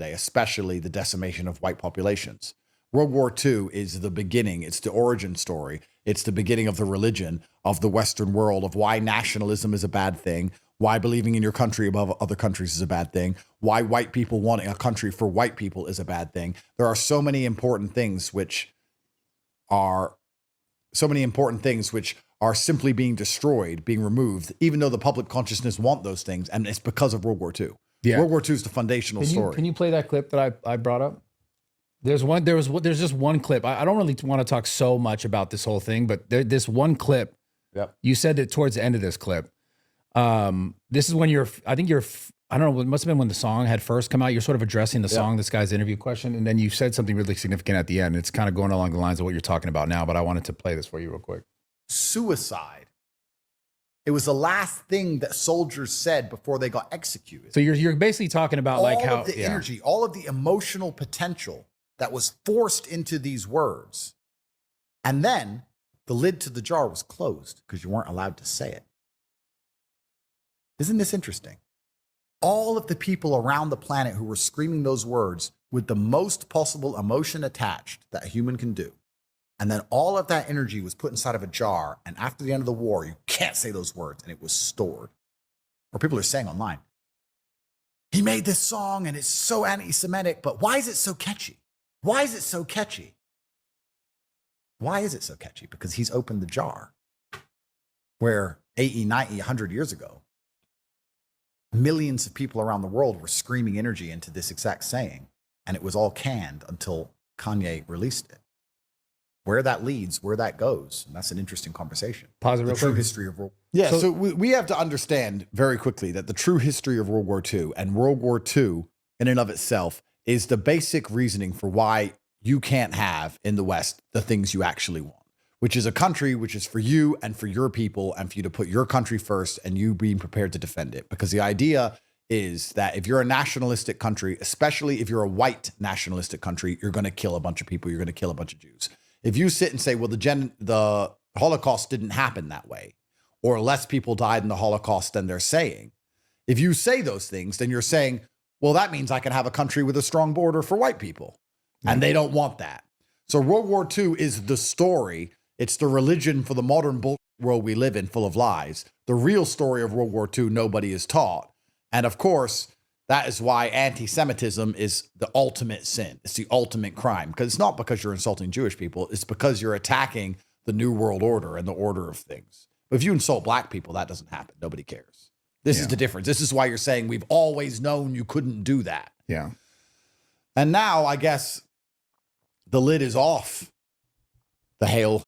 today, especially the decimation of white populations. World War II is the beginning. It's the origin story. It's the beginning of the religion of the Western world, of why nationalism is a bad thing, why believing in your country above other countries is a bad thing, why white people wanting a country for white people is a bad thing. There are so many important things which are simply being destroyed, being removed, even though the public consciousness want those things, and it's because of World War II. Yeah. World War II is the foundational story. Can you play that clip that I brought up? There's just one clip. I don't really want to talk so much about this whole thing, but this one clip. Yep. You said that towards the end of this clip. This is when I don't know, it must have been when the song had first come out. You're sort of addressing the song, this guy's interview question, and then you said something really significant at the end. It's kind of going along the lines of what you're talking about now, but I wanted to play this for you real quick. Suicide. It was the last thing that soldiers said before they got executed. So you're basically talking about all like how of the energy, all of the emotional potential that was forced into these words. And then the lid to the jar was closed because you weren't allowed to say it. Isn't this interesting? All of the people around the planet who were screaming those words with the most possible emotion attached that a human can do. And then all of that energy was put inside of a jar. And after the end of the war, you can't say those words. And it was stored. Or people are saying online, he made this song and it's so anti-Semitic, but why is it so catchy? Why is it so catchy? Why is it so catchy? Because he's opened the jar where 80, 90, 100 years ago, millions of people around the world were screaming energy into this exact saying. And it was all canned until Kanye released it. Where that leads, where that goes, and that's an interesting conversation. Pause it real the true quick. history of World War. Yeah, so we have to understand very quickly that the true history of World War II and World War II in and of itself is the basic reasoning for why you can't have in the West the things you actually want, which is a country which is for you and for your people and for you to put your country first and you being prepared to defend it. Because the idea is that if you're a nationalistic country, especially if you're a white nationalistic country, you're going to kill a bunch of people. You're going to kill a bunch of Jews. If you sit and say, well, the Holocaust didn't happen that way, or less people died in the Holocaust than they're saying, if you say those things, then you're saying, well, that means I can have a country with a strong border for white people. And they don't want that. So World War II is the story. It's the religion for the modern bullshit world we live in, full of lies. The real story of World War II, nobody is taught. And of course, that is why anti-Semitism is the ultimate sin. It's the ultimate crime, because it's not because you're insulting Jewish people. It's because you're attacking the New World Order and the order of things. But if you insult black people, that doesn't happen. Nobody cares. This is the difference. This is why you're saying we've always known you couldn't do that. Yeah. And now I guess the lid is off. I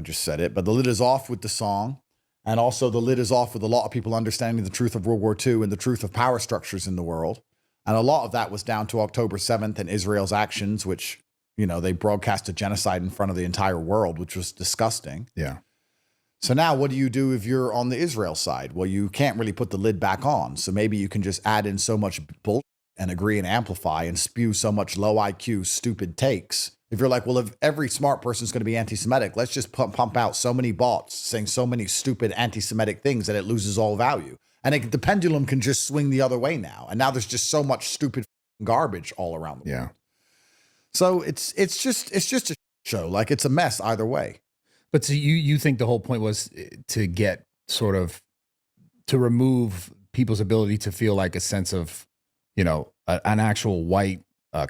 just said it, but the lid is off with the song. And also the lid is off with a lot of people understanding the truth of World War II and the truth of power structures in the world. And a lot of that was down to October 7th and Israel's actions, which, you know, they broadcast a genocide in front of the entire world, which was disgusting. Yeah. So now what do you do if you're on the Israel side? Well, you can't really put the lid back on. So maybe you can just add in so much bullshit and agree and amplify and spew so much low IQ, stupid takes. If you're like, well, if every smart person is going to be anti-Semitic, let's just pump out so many bots saying so many stupid anti-Semitic things that it loses all value. And the pendulum can just swing the other way now. And now there's just so much stupid garbage all around the world. So it's just a show. Like, it's a mess either way. But so you think the whole point was to get sort of to remove people's ability to feel like a sense of, you know, an actual white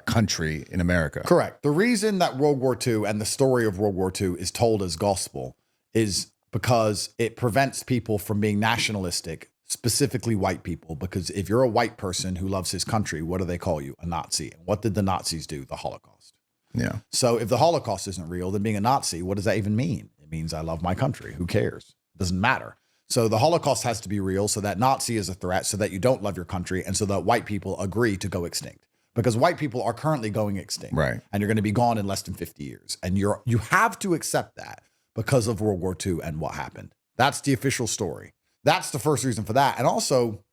country in America. Correct. The reason that World War II and the story of World War II is told as gospel is because it prevents people from being nationalistic, specifically white people. Because if you're a white person who loves his country, what do they call you? A Nazi. And what did the Nazis do? The Holocaust. Yeah. So if the Holocaust isn't real, then being a Nazi, what does that even mean? It means I love my country. Who cares? It doesn't matter. So the Holocaust has to be real, so that Nazi is a threat, so that you don't love your country, and so that white people agree to go extinct. Because white people are currently going extinct. Right. And you're going to be gone in less than 50 years. And you have to accept that because of World War II and what happened. That's the official story. That's the first reason for that. And also,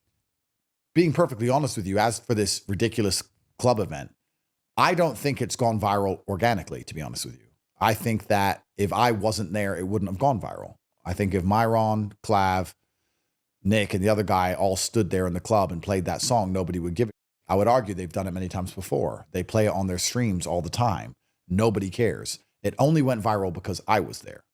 being perfectly honest with you, as for this ridiculous club event, I don't think it's gone viral organically, to be honest with you. I think that if I wasn't there, it wouldn't have gone viral. I think if Myron, Clav, Nick, and the other guy all stood there in the club and played that song, nobody would give it. I would argue they've done it many times before. They play it on their streams all the time. Nobody cares. It only went viral because I was there.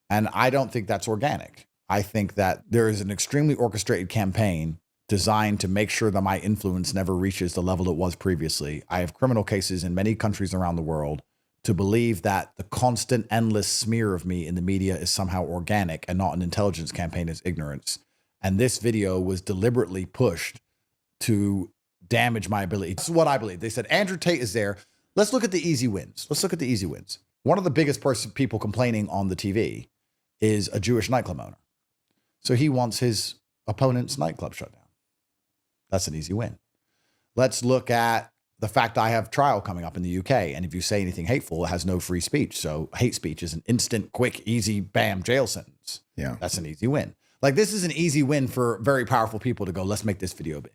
And I don't think that's organic. I think that there is an extremely orchestrated campaign designed to make sure that my influence never reaches the level it was previously. I have criminal cases in many countries around the world to believe that the constant, endless smear of me in the media is somehow organic and not an intelligence campaign is ignorance. And this video was deliberately pushed to damage my ability. This is what I believe. They said, Andrew Tate is there. Let's look at the easy wins. Let's look at the easy wins. One of the biggest people complaining on the TV is a Jewish nightclub owner. So he wants his opponent's nightclub shut down. That's an easy win. Let's look at the fact I have trial coming up in the UK. And if you say anything hateful, it has no free speech. So hate speech is an instant, quick, easy, bam, jail sentence. Yeah. That's an easy win. Like, this is an easy win for very powerful people to go, let's make this video big.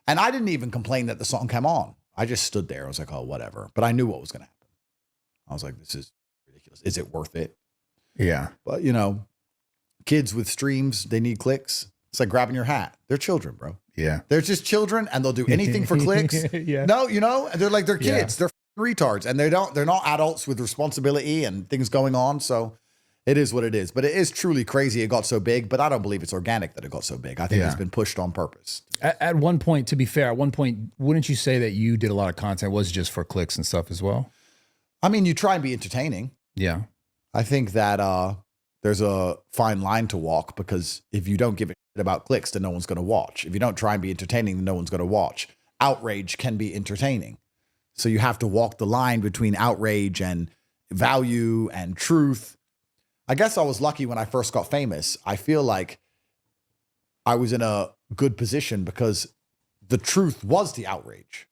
And I didn't even complain that the song came on. I just stood there. I was like, oh, whatever. But I knew what was going to happen. I was like, this is ridiculous. Is it worth it? Yeah. But, you know, kids with streams, they need clicks. It's like grabbing your hat. They're children, bro. Yeah. They're just children and they'll do anything for clicks. Yeah. No, you know, they're like, they're kids. Yeah. They're retards and they're not adults with responsibility and things going on. So it is what it is. But it is truly crazy it got so big, but I don't believe it's organic that it got so big. I think it's been pushed on purpose. At one point, to be fair, at one point, wouldn't you say that you did a lot of content was just for clicks and stuff as well? I mean, you try and be entertaining. Yeah. I think that there's a fine line to walk, because if you don't give a shit about clicks, then no one's going to watch. If you don't try and be entertaining, then no one's going to watch. Outrage can be entertaining. So you have to walk the line between outrage and value and truth. I guess I was lucky when I first got famous. I feel like I was in a good position because the truth was the outrage.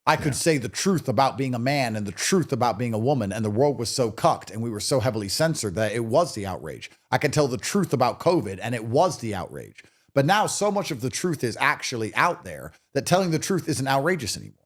I could say the truth about being a man and the truth about being a woman, and the world was so cucked and we were so heavily censored that it was the outrage. I could tell the truth about COVID and it was the outrage. But now so much of the truth is actually out there that telling the truth isn't outrageous anymore.